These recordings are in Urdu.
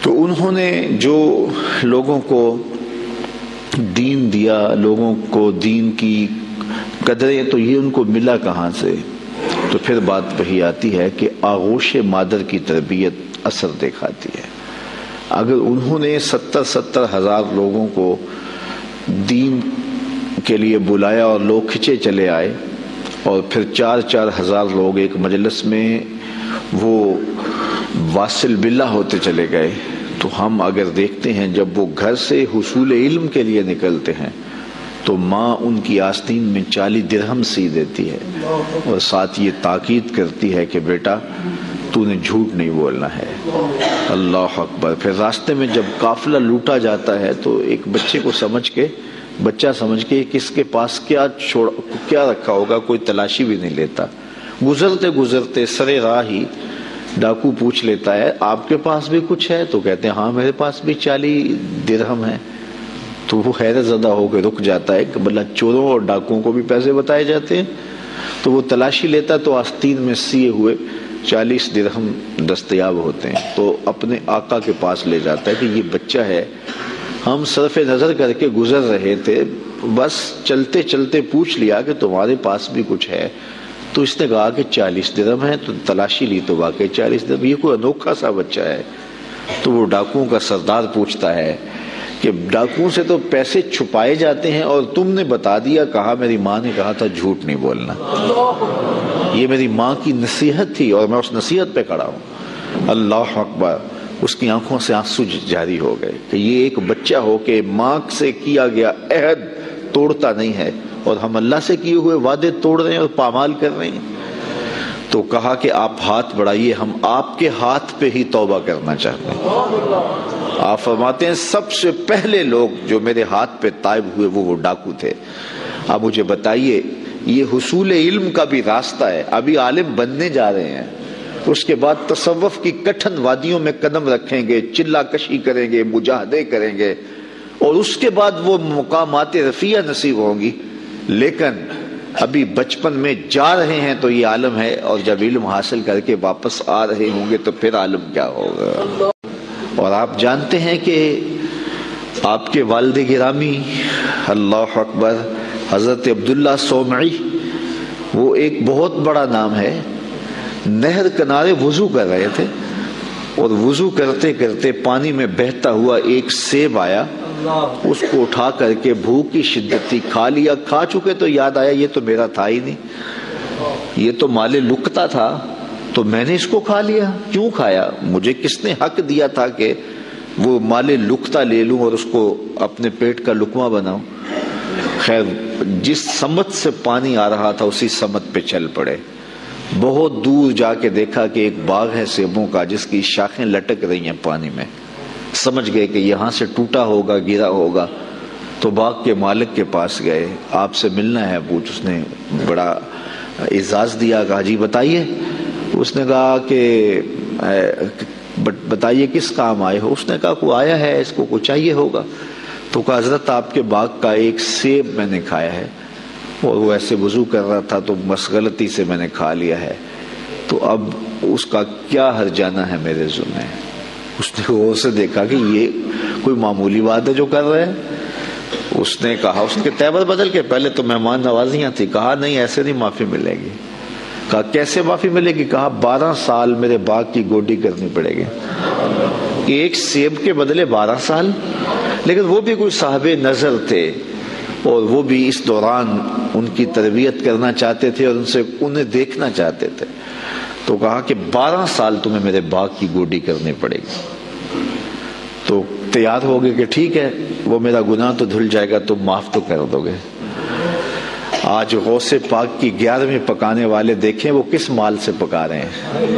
تو انہوں نے جو لوگوں کو دین دیا، لوگوں کو دین کی قدریں، تو یہ ان کو ملا کہاں سے؟ تو پھر بات وہی آتی ہے کہ آغوش مادر کی تربیت اثر دکھاتی ہے۔ اگر انہوں نے 70 ہزار لوگوں کو دین کے لیے بلایا اور لوگ کھچے چلے آئے، اور پھر 4 ہزار لوگ ایک مجلس میں وہ واصل باللہ ہوتے چلے گئے، تو ہم اگر دیکھتے ہیں جب وہ گھر سے حصول علم کے لیے نکلتے ہیں تو ماں ان کی آستین میں 40 درہم سی دیتی ہے، اور ساتھ یہ تاکید کرتی ہے کہ بیٹا تو نے جھوٹ نہیں بولنا ہے۔ اللہ اکبر۔ پھر راستے میں جب قافلہ لوٹا جاتا ہے تو ایک بچہ سمجھ کے کس کے پاس کیا رکھا ہوگا کوئی تلاشی بھی نہیں لیتا۔ گزرتے سرے راہ ہی ڈاکو پوچھ لیتا ہے آپ کے پاس بھی کچھ ہے؟ تو کہتے ہیں ہاں میرے پاس بھی 40 درہم ہے۔ تو وہ حیرت زدہ ہو کے رک جاتا ہے کہ مطلب چوروں اور ڈاکوؤں کو بھی پیسے بتائے جاتے ہیں؟ تو وہ تلاشی لیتا تو آستین میں سیے ہوئے 40 درہم دستیاب ہوتے ہیں، تو اپنے آقا کے پاس لے جاتا ہے کہ یہ بچہ ہے، ہم صرف نظر کر کے گزر رہے تھے، بس چلتے چلتے پوچھ لیا کہ تمہارے پاس بھی کچھ ہے؟ تو اس نے کہا کہ 40 درہم ہے، تو تلاشی لی تو واقعی 40 درہم، یہ کوئی انوکھا سا بچہ ہے۔ تو وہ ڈاکوؤں کا سردار پوچھتا ہے کہ ڈاکوؤں سے تو پیسے چھپائے جاتے ہیں اور تم نے بتا دیا، کہا میری ماں نے کہا تھا جھوٹ نہیں بولنا، یہ میری ماں کی نصیحت تھی اور میں اس نصیحت پہ کھڑا ہوں۔ اللہ اکبر۔ اس کی آنکھوں سے آنسو جاری ہو گئے کہ یہ ایک بچہ ہو کہ ماں سے کیا گیا عہد توڑتا نہیں ہے، اور ہم اللہ سے کیے ہوئے وعدے توڑ رہے ہیں اور پامال کر رہے ہیں۔ تو کہا کہ آپ ہاتھ بڑھائیے، ہم آپ کے ہاتھ پہ ہی توبہ کرنا چاہتے ہیں۔ آپ فرماتے ہیں سب سے پہلے لوگ جو میرے ہاتھ پہ تائب ہوئے وہ ڈاکو تھے۔ اب مجھے بتائیے، یہ حصول علم کا بھی راستہ ہے، ابھی عالم بننے جا رہے ہیں، اس کے بعد تصوف کی کٹھن وادیوں میں قدم رکھیں گے، چلا کشی کریں گے، مجاہدے کریں گے، اور اس کے بعد وہ مقامات رفیع نصیب ہوں گی، لیکن ابھی بچپن میں جا رہے ہیں تو یہ عالم ہے، اور جب علم حاصل کر کے واپس آ رہے ہوں گے تو پھر عالم کیا ہوگا۔ اور آپ جانتے ہیں کہ آپ کے والد گرامی اللہ اکبر حضرت عبداللہ صومعی، وہ ایک بہت بڑا نام ہے، نہر کنارے وضو کر رہے تھے، اور وضو کرتے کرتے پانی میں بہتا ہوا ایک سیب آیا، اس کو اٹھا کر کے بھوک کی شدت تھی، کھا لیا، کھا چکے تو یاد آیا یہ تو میرا تھا ہی نہیں، یہ تو مال لقطہ تھا، تو میں نے اس کو کھا لیا۔ کیوں کھایا؟ مجھے کس نے حق دیا تھا کہ وہ مال لقطہ لے لوں اور اس کو اپنے پیٹ کا لقمہ بناؤں؟ خیر، جس سمت سے پانی آ رہا تھا اسی سمت پہ چل پڑے۔ بہت دور جا کے دیکھا کہ ایک باغ ہے سیبوں کا جس کی شاخیں لٹک رہی ہیں پانی میں، سمجھ گئے کہ یہاں سے ٹوٹا ہوگا، گرا ہوگا، تو باغ کے مالک کے پاس گئے، آپ سے ملنا ہے پوچھ۔ اس نے بڑا اعزاز دیا، کہا جی بتائیے۔ اس نے کہا کہ بتائیے کس کام آئے ہو؟ اس نے کہا کوئی آیا ہے، اس کو کچھ چاہیے ہوگا۔ تو کہا حضرت آپ کے باغ کا ایک سیب میں نے کھایا ہے، اور وہ ایسے وضو کر رہا تھا تو بس غلطی سے میں نے کھا لیا ہے، تو اب اس کا کیا ہرجانہ ہے میرے ذمہ؟ اس نے غور سے دیکھا کہ یہ کوئی معمولی بات ہے جو کر رہے ہیں۔ اس نے کہا، اس کے تیور بدل کے، پہلے تو مہمان نوازیاں تھی، کہا نہیں ایسے نہیں معافی ملے گی۔ کہا کیسے معافی ملے گی؟ کہا 12 سال میرے باغ کی گوڈی کرنی پڑے گی۔ ایک سیب کے بدلے 12 سال؟ لیکن وہ بھی کوئی صاحب نظر تھے، اور وہ بھی اس دوران ان کی تربیت کرنا چاہتے تھے اور انہیں دیکھنا چاہتے تھے، تو کہا کہ 12 سال تمہیں میرے باغ کی گوڈی کرنی پڑے گی۔ تو تیار ہو گئے کہ ٹھیک ہے، وہ میرا گناہ تو دھل جائے گا، تم معاف تو کر دو گے۔ آج غوث پاک کی 11ویں پکانے والے دیکھیں وہ کس مال سے پکا رہے ہیں۔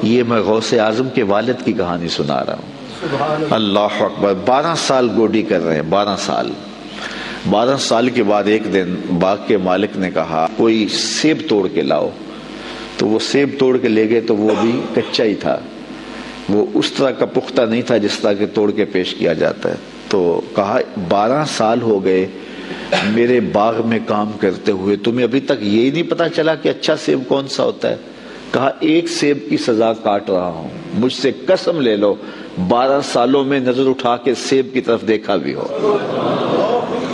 یہ میں غوث اعظم کے والد کی کہانی سنا رہا ہوں۔ اللہ اکبر۔ 12 سال گوڈی کر رہے ہیں، 12 سال۔ 12 سال کے بعد ایک دن باغ کے مالک نے کہا کوئی سیب توڑ کے لاؤ، تو وہ سیب توڑ کے لے گئے، تو وہ بھی کچا ہی تھا، وہ اس طرح کا پختہ نہیں تھا جس طرح کے توڑ کے پیش کیا جاتا ہے۔ تو کہا 12 سال ہو گئے میرے باغ میں کام کرتے ہوئے، تمہیں ابھی تک یہی نہیں پتا چلا کہ اچھا سیب کون سا ہوتا ہے؟ کہا ایک سیب کی سزا کاٹ رہا ہوں، مجھ سے قسم لے لو 12 سالوں میں نظر اٹھا کے سیب کی طرف دیکھا بھی ہو،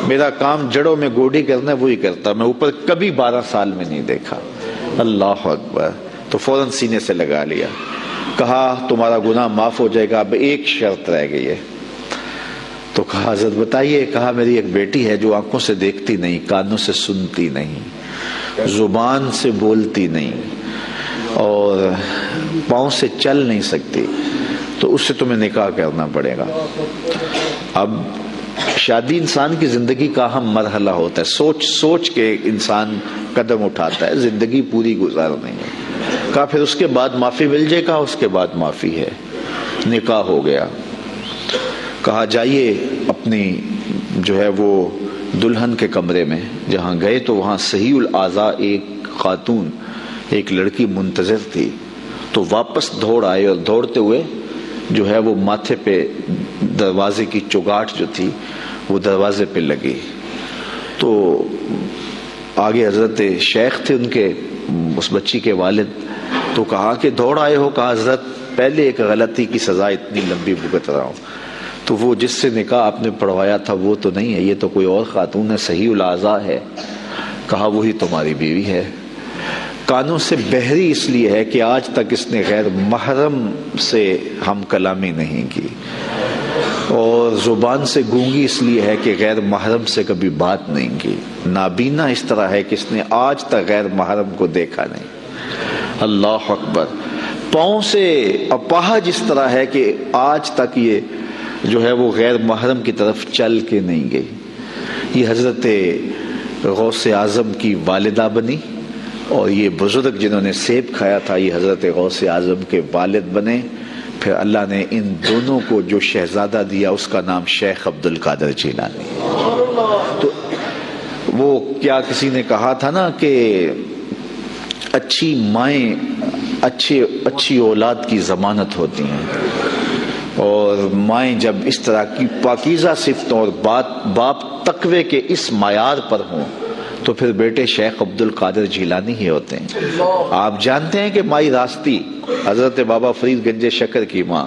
میرا کام جڑوں میں گوڈی کرنا ہے وہی کرتا، میں اوپر کبھی 12 سال میں نہیں دیکھا۔ اللہ اکبر۔ تو فوراً سینے سے لگا لیا، کہا تمہارا گناہ معاف ہو جائے گا، اب ایک شرط رہ گئی ہے۔ تو کہا حضرت بتائیے۔ کہا میری ایک بیٹی ہے جو آنکھوں سے دیکھتی نہیں، کانوں سے سنتی نہیں، زبان سے بولتی نہیں اور پاؤں سے چل نہیں سکتی، تو اس سے تمہیں نکاح کرنا پڑے گا۔ اب شادی انسان کی زندگی کا اہم مرحلہ ہوتا ہے، سوچ سوچ کے انسان قدم اٹھاتا ہے، زندگی پوری گزارنی ہے۔ کہا پھر اس کے بعد معافی مل جائے گا؟ اس کے بعد معافی ہے۔ نکاح ہو گیا۔ کہا جائیے اپنی جو ہے وہ دلہن کے کمرے میں۔ جہاں گئے تو وہاں صحیح الاعضاء ایک خاتون، ایک لڑکی منتظر تھی، تو واپس دوڑ آئے اور دوڑتے ہوئے جو ہے وہ ماتھے پہ دروازے کی چوگاٹ جو تھی وہ دروازے پہ لگی۔ تو آگے حضرت شیخ تھے ان کے، اس بچی کے والد، تو کہا کہ دوڑ آئے ہو؟ کہا حضرت پہلے ایک غلطی کی سزا اتنی لمبی بھگت رہا ہوں، تو وہ جس سے نکاح آپ نے پڑھوایا تھا وہ تو نہیں ہے، یہ تو کوئی اور خاتون ہے، صحیح الاعضاء ہے۔ کہا وہی تمہاری بیوی ہے۔ کانوں سے بہری اس لیے ہے کہ آج تک اس نے غیر محرم سے ہم کلامی نہیں کی، اور زبان سے گونگی اس لیے ہے کہ غیر محرم سے کبھی بات نہیں کی، نابینا اس طرح ہے کہ اس نے آج تک غیر محرم کو دیکھا نہیں۔ اللہ اکبر۔ پاؤں سے اپاہج اس طرح ہے کہ آج تک یہ جو ہے وہ غیر محرم کی طرف چل کے نہیں گئی۔ یہ حضرت غوث اعظم کی والدہ بنی، اور یہ بزرگ جنہوں نے سیب کھایا تھا یہ حضرت غوث اعظم کے والد بنے۔ پھر اللہ نے ان دونوں کو جو شہزادہ دیا اس کا نام شیخ عبد القادر جیلانی۔ تو وہ کیا کسی نے کہا تھا نا کہ اچھی مائیں اچھی اولاد کی ضمانت ہوتی ہیں، اور مائیں جب اس طرح کی پاکیزہ صفتوں اور باپ تقوی کے اس معیار پر ہوں تو پھر بیٹے شیخ عبد القادر جیلانی ہی ہوتے ہیں۔ آپ جانتے ہیں کہ مائی راستی حضرت بابا فرید گنج شکر کی ماں،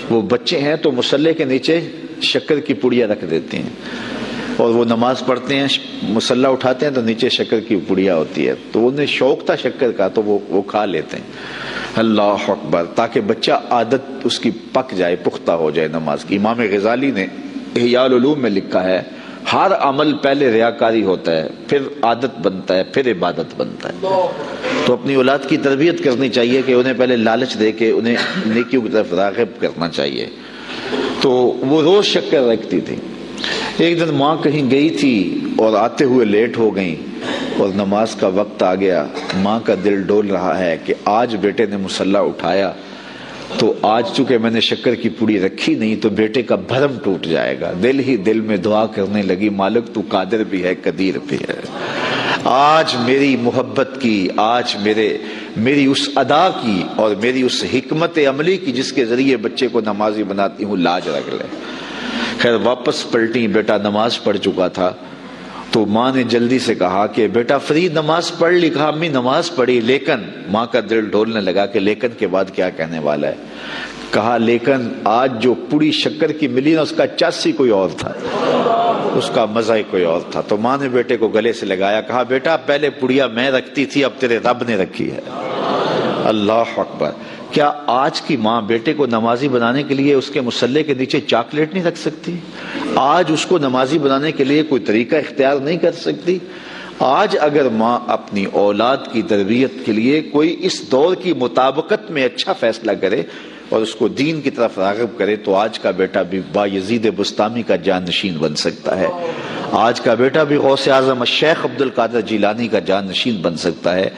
وہ بچے ہیں تو مصلے کے نیچے شکر کی پڑیا رکھ دیتے ہیں، اور وہ نماز پڑھتے ہیں، مصلہ اٹھاتے ہیں تو نیچے شکر کی پڑیا ہوتی ہے، تو انہیں شوق تھا شکر کا تو وہ کھا لیتے ہیں۔ اللہ اکبر۔ تاکہ بچہ عادت اس کی پک جائے، پختہ ہو جائے نماز کی۔ امام غزالی نے احیاء العلوم میں لکھا ہے ہر عمل پہلے ریاکاری ہوتا ہے، پھر عادت بنتا ہے، پھر عبادت بنتا ہے۔ تو اپنی اولاد کی تربیت کرنی چاہیے کہ انہیں پہلے لالچ دے کے انہیں نیکیوں کی طرف راغب کرنا چاہیے۔ تو وہ روز شکر رکھتی تھی۔ ایک دن ماں کہیں گئی تھی اور آتے ہوئے لیٹ ہو گئیں، اور نماز کا وقت آ گیا۔ ماں کا دل ڈول رہا ہے کہ آج بیٹے نے مصلی اٹھایا تو آج چونکہ میں نے شکر کی پوڑی رکھی نہیں تو بیٹے کا بھرم ٹوٹ جائے گا۔ دل ہی دل میں دعا کرنے لگی، مالک تو قادر بھی ہے قدیر بھی ہے، آج میری محبت کی، آج میری اس ادا کی اور میری اس حکمت عملی کی جس کے ذریعے بچے کو نمازی بناتی ہوں، لاج رکھ لے۔ خیر واپس پلٹی، بیٹا نماز پڑھ چکا تھا، تو ماں نے جلدی سے کہا کہ بیٹا فرید نماز پڑھ لی؟ کہا امی نماز پڑھی، لیکن ماں کا دل ڈھولنے لگا کہ لیکن کے بعد کیا کہنے والا ہے۔ کہا لیکن آج جو پوڑی شکر کی ملی نا اس کا چس ہی کوئی اور تھا، اس کا مزہ ہی کوئی اور تھا۔ تو ماں نے بیٹے کو گلے سے لگایا، کہا بیٹا پہلے پڑیا میں رکھتی تھی، اب تیرے رب نے رکھی ہے۔ اللہ اکبر۔ کیا آج کی ماں بیٹے کو نمازی بنانے کے لیے اس کے مصلے کے نیچے چاکلیٹ نہیں رکھ سکتی؟ آج اس کو نمازی بنانے کے لیے کوئی طریقہ اختیار نہیں کر سکتی؟ آج اگر ماں اپنی اولاد کی تربیت کے لیے کوئی اس دور کی مطابقت میں اچھا فیصلہ کرے اور اس کو دین کی طرف راغب کرے تو آج کا بیٹا بھی بایزید بستامی کا جانشین بن سکتا ہے، آج کا بیٹا بھی غوث اعظم شیخ عبد القادر جیلانی کا جانشین بن سکتا ہے،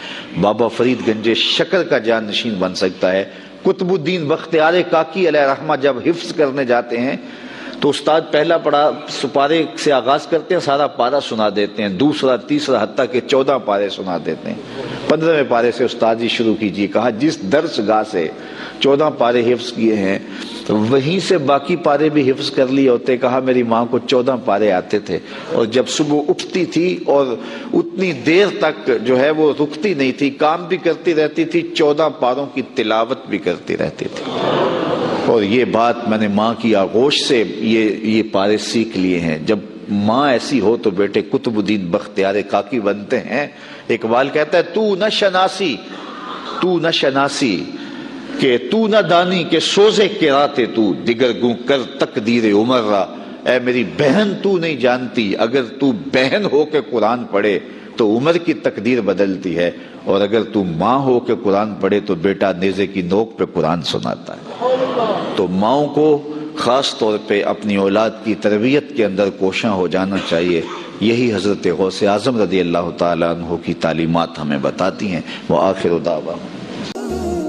بابا فرید گنج شکر کا جانشین بن سکتا ہے۔ قطب الدین بختیار کاکی علیہ رحمہ جب حفظ کرنے جاتے ہیں تو استاد پہلا پڑھا پارے سے آغاز کرتے ہیں، سارا پارا سنا دیتے ہیں، دوسرا تیسرا حتیٰ کہ 14 پارے سنا دیتے ہیں۔ 15ویں پارے سے استاد جی شروع کیجیے۔ کہا جس درس گاہ سے 14 پارے حفظ کیے ہیں تو وہیں سے باقی پارے بھی حفظ کر لیے ہوتے۔ کہا میری ماں کو 14 پارے آتے تھے، اور جب صبح اٹھتی تھی اور اتنی دیر تک جو ہے وہ رکتی نہیں تھی، کام بھی کرتی رہتی تھی، 14 پاروں کی تلاوت بھی کرتی رہتی تھی۔ اور یہ بات میں نے ماں کی آغوش سے یہ پارے سیکھ لیے ہیں۔ جب ماں ایسی ہو تو بیٹے قطب الدین بختیار کاکی بنتے ہیں۔ اقبال کہتا ہے تو نہ شناسی کہ تو نہ دانی کہ سوزے کراتے تو دیگر گوں کر تقدیر عمر را۔ اے میری بہن تو نہیں جانتی، اگر تو بہن ہو کے قرآن پڑھے تو عمر کی تقدیر بدلتی ہے، اور اگر تو ماں ہو کے قرآن پڑھے تو بیٹا نیزے کی نوک پہ قرآن سناتا ہے۔ تو ماؤں کو خاص طور پہ اپنی اولاد کی تربیت کے اندر کوشاں ہو جانا چاہیے۔ یہی حضرت غوث اعظم رضی اللہ تعالیٰ عنہ کی تعلیمات ہمیں بتاتی ہیں۔ وآخر دعوانا